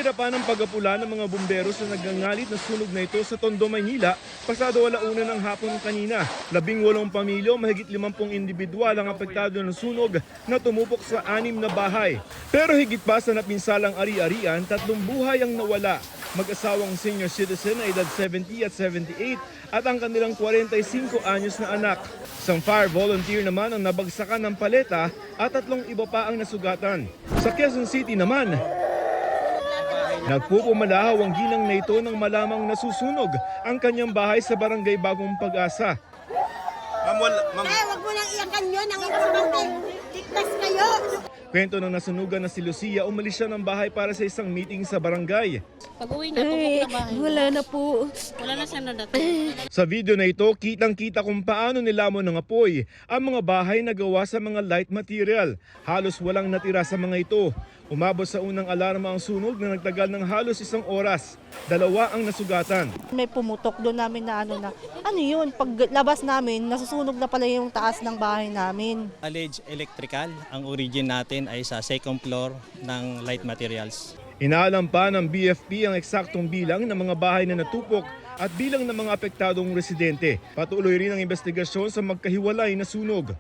Pinahirapan ang pag-apula ng mga bumbero sa nagngangalit na sunog na ito sa Tondo, Maynila pasado 1:00 ng hapon kanina. 18 pamilya, mahigit 50 individual ang apektado ng sunog na tumupok sa 6 na bahay. Pero higit pa sa napinsalang ari-arian, 3 buhay ang nawala. Mag-asawang senior citizen na edad 70 at 78 at ang kanilang 45 anyos na anak. Isang fire volunteer naman ang nabagsakan ng paleta at 3 iba pa ang nasugatan. Sa Quezon City naman, nagpupumalahaw ang ginang na ito nang malamang nasusunog ang kanyang bahay sa barangay Bagong Pag-asa. Ma'am, wag mo nang iyakan yun. Ang importante, ligtas kayo. Kwento ng nasunugan na si Lucia, umalis siya ng bahay para sa isang meeting sa barangay. Pag-uwi niya, tupok na bahay. Wala na po. Wala na siyang nadating. Sa video na ito, kitang-kita kung paano nilamon ng apoy ang mga bahay na gawa sa mga light material. Halos walang natira sa mga ito. Umabot sa unang alarma ang sunog na nagtagal ng halos 1 oras. 2 ang nasugatan. May pumutok doon namin na ano yun, paglabas namin, nasusunog na pala yung taas ng bahay namin. Alleged electrical, ang origin natin ay sa second floor ng light materials. Inaalam pa ng BFP ang eksaktong bilang ng mga bahay na natupok at bilang ng mga apektadong residente. Patuloy rin ang investigasyon sa magkahiwalay na sunog.